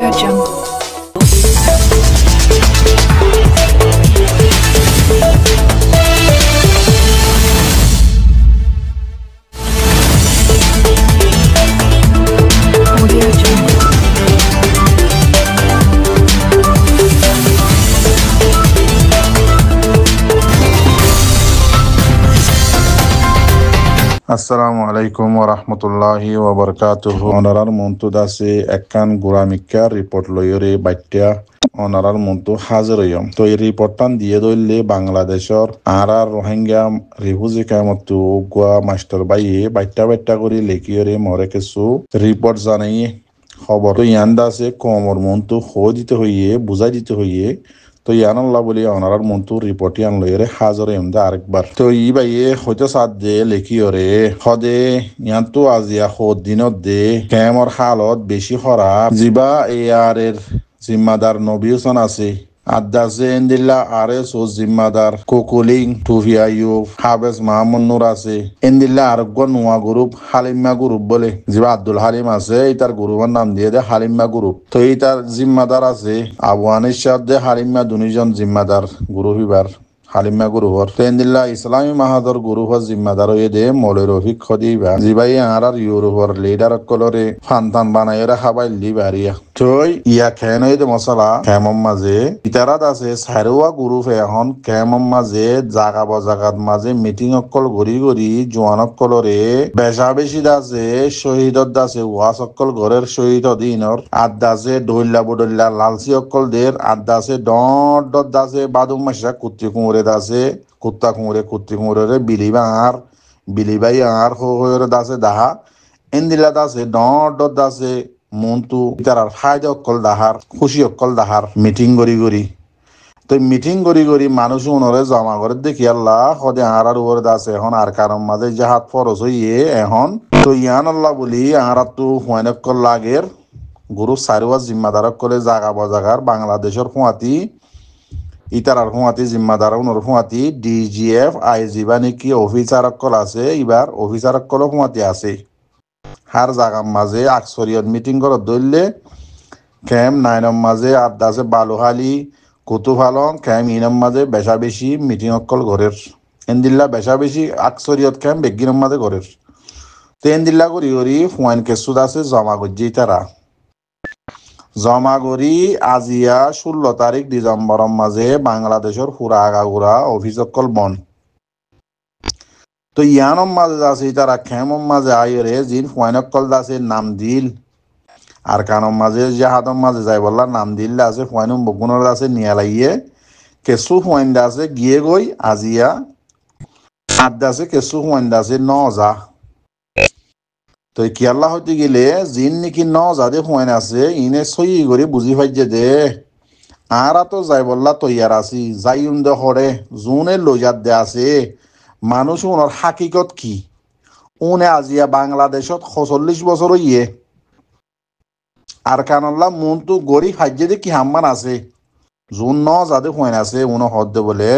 Jungle. Audio Jungle. আসসালামু আলাইকুম ওয়া রাহমাতুল্লাহি ওয়া বারাকাতুহু অনারার মন্তু দাসে একখান গুরামিকা রিপোর্ট লইরে বাইটা অনারার মন্তু হাজির হইম তো এই রিপোর্টটান দিয়ে দইলে বাংলাদেশর আর রোহিঙ্গা রিফিউজি কামতু গোয়া মাস্টার বাইয়ে বাইটা বাইটা করে লেখিয়রে মরে কিছু রিপোর্ট জানাই খবর তো ইয়ান দাসে কমর মন্তু হো দিতে হইয়ে বুঝাই দিতে হইয়ে তো ইয়ান আল্লাহ বলি অনারার মন্তু রিপোর্ট ইয়ান লইরে হাজির এমদে আরেকবার তো ই বাইয়ে হয়তো সাদ দে লেখিয়রে হদে ইয়ান তো আজিয়া হদ দিনত দে কেমর হালত বেশি খারাপ জিবা এয়ার এর জিম্মাদার নবী হোসেন আছে আদাসে এন্দিল্লা আরএস ও জিম্মাদার কোকুলিং টুফিয়ায়ুব হাবেস মাহমুদ নূর আছে এন্দিল্লা আরোগ্য নোয়া গ্রুপ হালিমা গ্রুপ বলে জিবা আব্দুল হালিম আছে ইতার গ্রুপের নাম দিয়ে দে হালিমা গ্রুপ তো ইতার জিম্মাদার আছে আবু আনিস শাহ দে হালিমা দুনিজন জিম্মাদার গ্রুপ ইবার হালিমা গ্রুপর তেন্দিল্লা ইসলামী মাহাদর গ্রুপর জিম্মাদার হয়ে দে মৌলের রফিক খদিবা জিবাই আর ইউরোপর লিডার কলরে ফান্তান বানাইরা খাবাই লিবারিয়া তই ইয়া খেন হইতে মশলা খেমম মাঝে ইতারাত আছে সারোয়া গ্রুপ এখন খেমম মাঝে জাগা বজাগাত মাঝে মিটিং অকল গড়ি গড়ি জোয়ান অকলরে বেশা বেশি দাসে শহীদত দাসে ওয়াস অকল ঘরের শহীদ দিনর আদাসে ডইল্লা বডল্লা লালসি অকল দের আদাসে ডট ডট দাসে বাদুম মাসা কুত্তি কুমরে দাসে কুত্তা কুমরে বিলিবাই আর হয়ে দাসে দাহা এন্দিলা দাসে ডট ডট দাসে মন্তু ইতারার ফায়দা অকল দাহার খুশি অকল দাহার মিটিং গড়ি তো মিটিং গড়ি মানুষ উনরে জমা করে দেখি আল্লাহ সদে আর উপরে দাসে এখন আর কারণ মাঝে জাহাত ফরস হইয়ে এখন তো ইয়ান আল্লাহ বলি আর তো হুয়ান অকল লাগের গুরু সারোয়া জিম্মাদার অকলে জাগা বজাগার বাংলাদেশের হুয়াতি ইতারার হুয়াতি জিম্মাদার উনর হুয়াতি ডিজিএফ আইজি বা নাকি অফিসার অকল আছে এবার অফিসার অকল হুয়াতি আছে হার জাগার মাঝে আকসরিয়ত মিটিং করে ধরলে ক্যাম নাইনম মাঝে আদাসে বালুহালি কুতুফালং ক্যাম ইনম মাঝে বেশা বেশি মিটিং অকল ঘরের এন্দিল্লা বেশা বেশি আকসরিয়ত ক্যাম বেগিনম মাঝে ঘরের তো এন্দিল্লা করি ফুয়াইন কেসুদ আছে জমা করছি তারা জমা করি আজিয়া 16 তারিখ ডিসেম্বরের মাঝে বাংলাদেশের পুরা আগাগুড়া অফিস অকল বন তো ইয়ানম মাঝে আছে তারা খেমম মাঝে আইরে জিন ফুয়াইনকল দাসে নাম দিল আর কানম মাঝে জাহাদম মাঝে যাই বললা নাম দিল আছে ফুয়াইনুম বগুনর আছে নিয়ালাইয়ে কেসু ফুয়াইন দাসে গিয়ে গই আজিয়া আদাসে কেসু ফুয়াইন দাসে নজা তো কি আল্লাহ হইতে গেলে জিন নাকি নজা দে ফুয়াইন আছে ইনে সই করে বুঝি পাইছে দে আর তো যাই বললা তৈয়ার আছি যাইউন দে হরে জুনে লজাত দে আছে মানুষ ওনার হাকিকত কি উনে আজিয়া বাংলাদেশত 46 বছর ইয়ে আর কানল্লা মনতু গড়ি হাজ্যে কি হাম্মান আছে জুন ন যাদে হইন আছে উনো হদ্দে বলে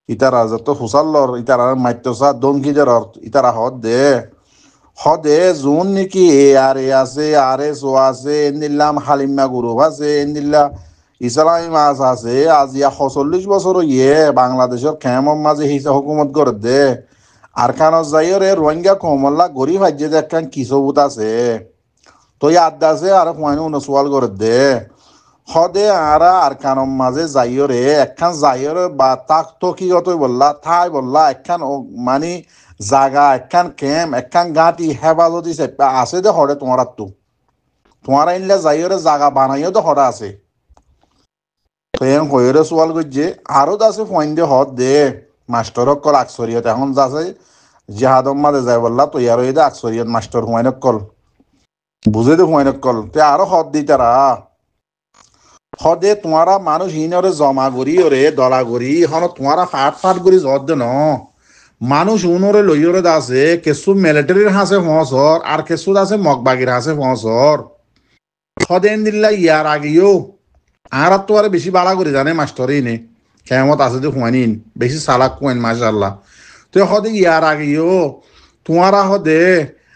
ইতারা যত হুসাল্লর ইতারা মাইত্যসা দমকিদের ইতারা হদে জুন নাকি এ আছে আর এস ও আছে এন্দিল্লাম হালিমা গ্রুপ আছে এন্দিল্লা ইসলামী মাছ আছে আজিয়া 46 বছর ইয়ে বাংলাদেশের খেমম মাঝে হিসা হুকুমত করে দে আর খানত যাইরে রোহিঙ্গা কমল্লা গরিব হাজ্যে দেখান কি সবুত আছে তো আদাসে আর হুয়াইন উনসওয়াল করে দে হদে আর খানম মাঝে যাইরে একখান যাইরে বা তাক তো কি কত বললা থাই বললা একখান মানে জাগা একখান ক্যাম্প একখান গাঁটি হেফাজতি আছে দে হরে তোমার ইনলে যাইরে জাগা বানাইও তো হরে আছে হইরে সোয়াল করছে আরো দাসে ফোন দিয়ে হদ দে মাস্টার কল আকসরিয়ত এখন যাচ্ছে জাহাদম মাঝে যাই বললা তো ইয়ার দে আকসরিয়ত মাস্টার হুয়াইন কল বুঝে দে হুয়াইন কল তে আরো হদ দি তারা হদে তোমারা মানুষ ইনরে জমা করি ওরে দলা করি এখন তোমারা ফাট করি জদ দে ন মানুষ উনরে লইরে দাসে কেসু মিলিটারির হাসে ফসর আর কেসু দাসে মগবাগির হাসে ফসর হদে দিল্লা ইয়ার আগেও আর তো আর বেশি বাড়া করে জানে মাস্টারই নে কেমত আছে তো হুয়ানিন বেশি সালাক কুয়েন মাশাআল্লাহ তো হদে ইয়ার আগেও তোমারা হদে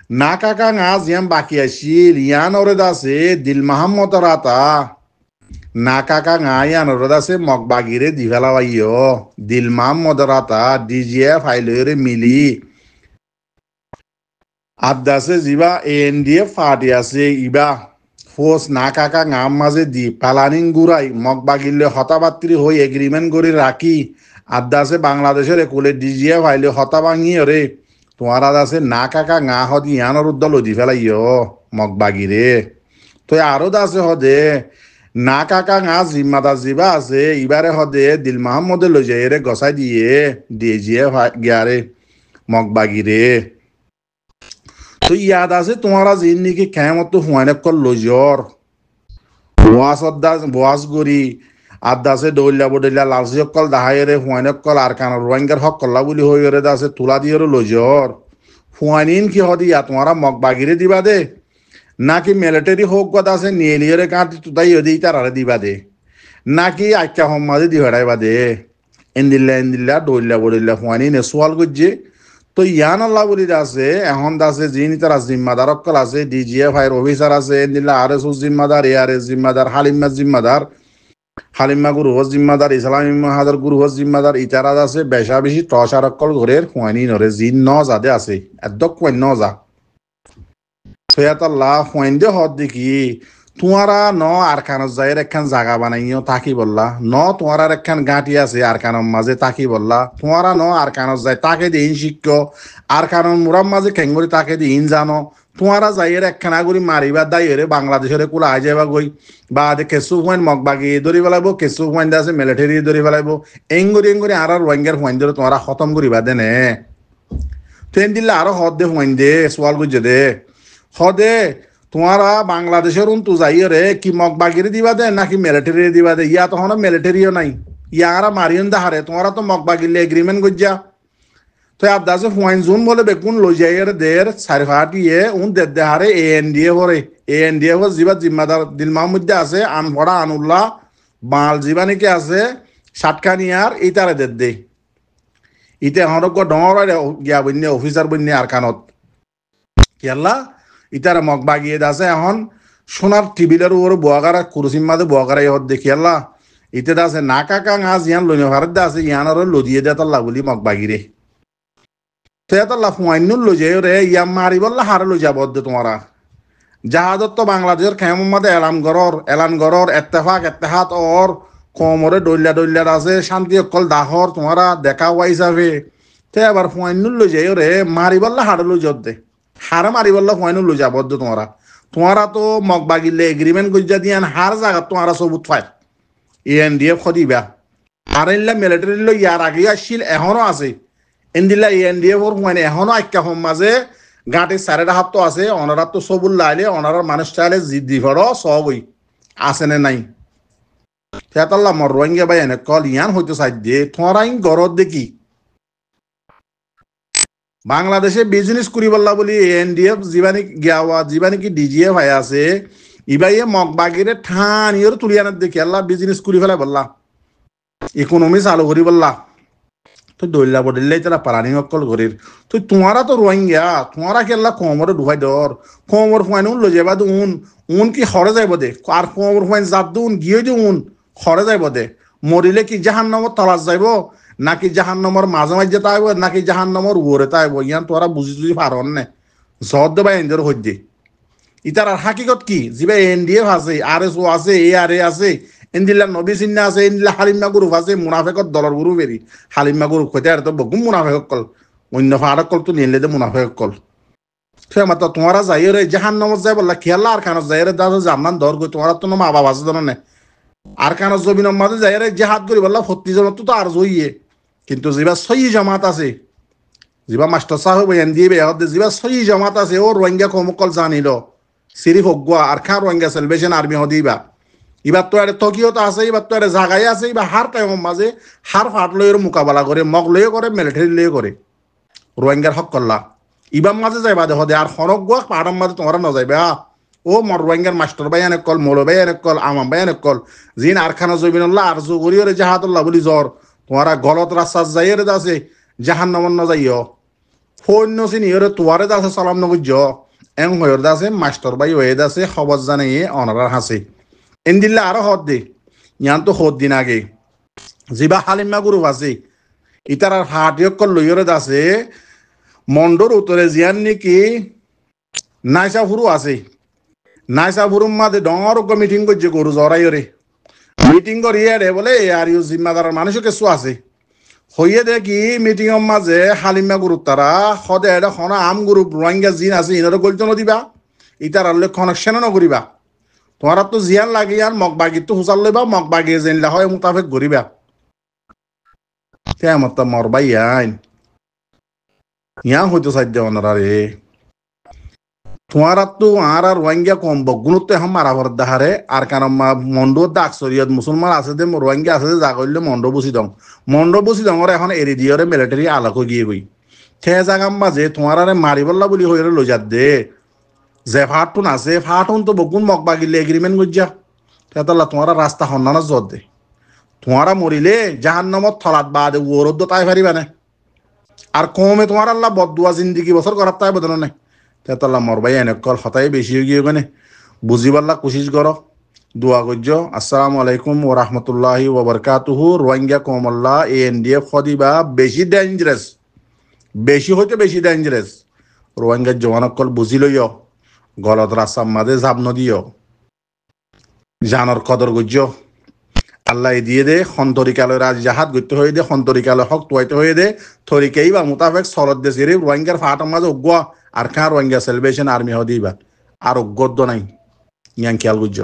না কাকা আজ ইয়াম বাকি আছিল ইয়ান ওরেদ আছে দিল মাহমদ রাতা না কাকা ইয়ান ওরেদ আছে মগবাগিরে দিভেলা বাইও দিল মাহমদ রাতা ডিজিএ ফাইলরে মিলি আদাসে জিবা এএনডিএফ পার্টি আছে ইবা ফোর্স না কাকা গাম মাঝে দি পালানিং গুড়াই মগবাগিলে হতাবাত্রী হই এগ্রিমেন্ট করে রাখি আদাসে বাংলাদেশের একুলে ডিজিএ ফাইলে হতা ভাঙি রে তোমার আছে না কাকা গা হদি ইয়ানোর উদ্দল লদি ফেলাইও মগবাগিরে তো আরো আছে হদে না কাকা গা জিম্মাদার জিবা আছে ইবারে হদে দিল মাহমদে লই যায় রে গসাই দিয়ে ডিজিএ গিয়ারে মগবাগিরে তো ইয়াদ আছে তোমারা জিন্দিগি কেমত হুয়ানে কল লজর বোয়াস গরি আদাসে দৌল্লা বদল্লা লালসি অকল দাহাইরে হুয়ানে কল আর কান রোহিঙ্গার হক কল্লা বুলি হয়ে গেলে আছে তুলা দিয়ে লজর হুয়ানিন কি হদি ইয়া তোমারা মগবাগিরে দিবা দে নাকি মিলিটারি হোক কথা আছে নিয়ে কাঁটি তুতাই হদি তারারে দিবা দে নাকি আক্কা হম্মাদে দি হড়াইবা দে এন্দিল্লা দৌল্লা বদল্লা হুয়ানিন সোয়াল গজ্জে তো ইয়ান আল্লাহ বলি আছে এখন আছে যিনি তারা জিম্মাদার অকল আছে ডিজিএফ আইর অফিসার আছে এন্দিল্লা আর এস জিম্মাদার এআরএস জিম্মাদার হালিমা গুরু হজ জিম্মাদার ইসলামী মাহাদার গুরু হজ জিম্মাদার ইতারা আছে বেশা বেশি টসার অকল ঘরের হুয়ানি নরে জিন ন যাদে আছে একদম কইন ন যা সৈয়াতাল্লাহ হুয়াইন দে হদ দেখি তোমারা ন আরকানত যাইয়ের একখান জাগা বানাইও তাকি বললা ন তোমার একখান গাঁটি আছে আরকানের মাঝে তাকি বললা তোমারা ন আরকানত যাই তাকে দিন শিক্ষ আরকানের মুরাম মাঝে খেঙ্গুরি তাকে দিন জানো তোমারা যাইয়ের একখান আগুরি মারিবার দাইয়েরে বাংলাদেশের কুলা আই যাবা গই বা কেঁচু হুয়াইন মগবাগি ধরি পেলাইব কেঁচু হুয়াইন আছে মিলিটারি ধরি পেলাইব এঙ্গুরি আর রোহিঙ্গার হুয়াইন ধরে তোমারা খতম করিবা দেনে ট্রেন দিলে আরো হদ দে হুয়াইন দে সোয়াল গুজে দে হদে তোমারা বাংলাদেশের উন্তু যাইয়ে কি মগবাগিরে দিবা দে নাকি মিলিটারি দিবা দে ইয়া তখন মিলিটারিও নাই ইয়ারা মারিয়ন দাহারে তোমারা তো মগবাগিলে এগ্রিমেন্ট গজ্জা তো আদাসে হুয়াইন জুন বলে বেকুন লই যাইয়ের দের সারিফাটিয়ে উন দেহারে এএনডিএ হরে এএনডিএ হর জিবা জিম্মাদার দিল মাহমুদ্দে আছে আনফড়া আনুল্লাহ বাল জিবা নাকি আছে সাতকানিয়ার ইতারে দে ইতে হরক ডর গিয়া বন্যে অফিসার বন্যে আর কানত কেলা ইতারা মগবাগিয়ে আছে এখন সোনার টিভিলের উপর বোয়াগারা কুরসির মাঝে বোয়াগারা ইহত দেখি আল্লাহ ইতে আছে না কাকা আজ ইয়ান লইনে ভারত দা আছে ইয়ান আর লদিয়ে দে তাল্লা বলি মগবাগিরে তো তাল্লা ফুয়াইনুল লই যায় রে ইয়াম মারি বললা হারে লই যাব দে তোমারা জাহাজত তো বাংলাদেশের খেম মাঝে এলান গরর এত্তেহাত ওর কোমরে দৈল্লা আছে শান্তি অকল দাহর তোমারা দেখা হওয়া হিসাবে তো এবার ফুয়াইনুল লই যায় রে মারি বললা হারে লই যত দে হারে মারি বললা ফুয়াইনুল লই যাব দে তোমারা তো মগবাগিলে এগ্রিমেন্ট গজ্জা দিয়ান হার জায়গা তোমারা সবুত ফাই এএনডিএফ খদিবা আর ইল্লা মিলিটারি লই ইয়ার আগে আসছিল এখনো আছে এন্দিল্লা এএনডিএফ ওর মানে এখনো আক্কা হম মাঝে গাঁটে সারেটা হাত তো আছে অনারা তো সবুল লাইলে অনারার মানুষ চাইলে জিদ্দি ফড় সবই আছে নে নাই তেতাল্লা মর রোহিঙ্গা ভাই এনে কল ইয়ান হইতে চাই দিয়ে তোমারা ইন গরত দেখি বাংলাদেশে বিজনেস করি বললা বলি এএনডিএফ জীবানি কি ডিজিএফ ভাই আছে ইবাইয়ে মগবাগিরে ঠান ইয়ের তুলিয়ানের দেখি আল্লাহ বিজনেস করি ফেলা বললা ইকোনমি চালু করি বললা তো দৈল্লা বদল্লাই তারা পারানি অকল ঘরের তো তোমারা তো রোহিঙ্গা তোমারা কি আল্লাহ কোমরে ডুবাই দর কোমর ফুয়াইন উন লো যাবা উন কি হরে যাইব দে আর কোমর ফুয়াইন জাত দুন গিয়ে উন হরে যাইব দে মরিলে কি জাহান্নামর তলাশ যাইব নাকি জাহান্নামর মাঝে মাঝে তাইব নাকি জাহান্নামর ওরে তাইব ইয়ান তোরা বুঝি পারন নে জদ দেবা এনদের হইতে ইতার আর হাকিকত কি জিবা এনডিএফ আছে আরএসও আছে এআরএ আছে এন্দিল্লা নবী চিন্না আছে এন্দিল্লা হালিমা গ্রুপ আছে মুনাফেকত দলর গুরু বেরি হালিমা গ্রুপ কইতে আর তো বগুম মুনাফেক কল অন্য ফাড়া কল তো নিলে দে মুনাফেক কল সে মাত্র তোমারা যাইয়ে রে জাহান্নামত যাই বললা খেয়াল্লা আর খানত যাই রে দাদা জান্নান দর গই তোমারা তো মা বাবা আছে জানো না আর খানত জমিনের মাঝে যাই রে জেহাদ করি বললা 40 জন তো আর জইয়ে কিন্তু জিবা সহি জামাত আছে জিবা মাস্টার সাহেব এনডিএ বেহদ জিবা সহি জামাত আছে ও রোহিঙ্গা কমকল জানিল সিরিফ অগুয়া আর খান রোহিঙ্গা সেলভেশন আর্মি হদিবা এবার তো আর তকিয়ত আছে এবার তো আর জায়গায় আছে এবার হার টাইম মাঝে হার ফাট লইয়ের মোকাবেলা করে মগ লইয়ে করে মিলিটারি লইয়ে করে রোহিঙ্গার হক করলা ইবার মাঝে যাইবা দেখো দে আর হরক গোয়া পাহাড়ের মাঝে তোমরা ন যাইবা ও মর রোহিঙ্গার মাস্টার ভাই অনেক কল মৌল ভাই অনেক কল আমাম ভাই অনেক কল জিন আর খানা জমিনুল্লাহ আর জুগরিয়রে জাহাতুল্লাহ বলি জ্বর তোমারা গলত রাস্তা যাইয়ে আছে জাহান নমন ন যাইও ফোন নসিন ইয়রে তুয়ারে দাসে সালাম নগুজ এং হয়র দাসে মাস্টার ভাই হয়ে দাসে খবর জানাইয়ে অনারার হাসে এন্দিল্লা আরো হদ দে ইয়ান তো হদ দিন আগে জিবা হালিমা গুরু আছে ইতার হাটিয়কল লইয়রে দাসে মন্ডর উত্তরে জিয়ান নাকি নাইসা ফুরু আছে নাইসা ফুরুর মাঝে ডর মিটিং করছে গরু জরাইরে মিটিং করিয়ে রে বলে আর ইউ জিম্মাদার মানুষও কিছু আছে হইয়ে দেখি মিটিং এর মাঝে হালিমা গুরু তারা সদে এটা খনা আম গুরু রোহিঙ্গা জিন আছে ইনারও গল্প নদিবা ইতার আল্লে কানেকশন নকরিবা তোমার তো জিয়ান লাগে আর মগ বাগি তো হুসাল লইবা মগ বাগি জেনলা হয় মোতাবেক ঘুরিবা কেমত মরবাই আইন ইয়া হইতো সাধ্য ওনারা রে তোমার তো আর রোহিঙ্গা কম বগুণতে হাম মারাভর দাহারে আর কারণ মন্ডো দাগ শরীয়ত মুসলমান আছে দে রোহিঙ্গা আছে যা করলে মন্ড বসি দং এখন এরি দিয়রে মিলিটারি আলোক গিয়ে গই সে জাগাম মাঝে তোমার আরে মারিবল্লা বলি হইরে লই যাত দে যে ফাটুন আছে ফাটুন তো বগুন মগ বাগিলে এগ্রিমেন্ট গজ্জা তেতাল্লা তোমার রাস্তা হন্নানা জত দে তোমারা মরিলে জাহান্নামত থলাত বাদে ওরদ তাই পারিবা না আর কমে তোমার আল্লাহ বদুয়া জিন্দিগি বছর করার তাই বদল নাই তেতাল্লা মরবাই এনেকল হতাই বেশি গিয়ে গনে বুঝিবাল্লা কোশিশ করো দোয়া গজ্জ আসসালামু আলাইকুম ওয়া রাহমাতুল্লাহি ওয়া বারাকাতুহু রোহিঙ্গা কমল্লা এনডিএফ খদিবা বেশি হইতে বেশি ডেঞ্জারাস রোহিঙ্গা জওয়ানকল বুঝি লইও গলত রাস্তার মাঝে জাপ নদিও জানর কদর গজ্জ আল্লাহ দিয়ে দে সন্তরিকালয় রাজ জাহাজ গত্য হয়ে দে সন্তরিকালয় হক তুয়াইতে হয়ে দে থরিকেই বা মোতাবেক সরদ দে সিরে রোহিঙ্গার ফাটার মাঝে উগ্গা আর খাঁ রোহিঙ্গা সেলিব্রেশন আর্মি হদিবা আর উগ্গদ্দ নাই ইয়াং খেয়াল গুজ্জ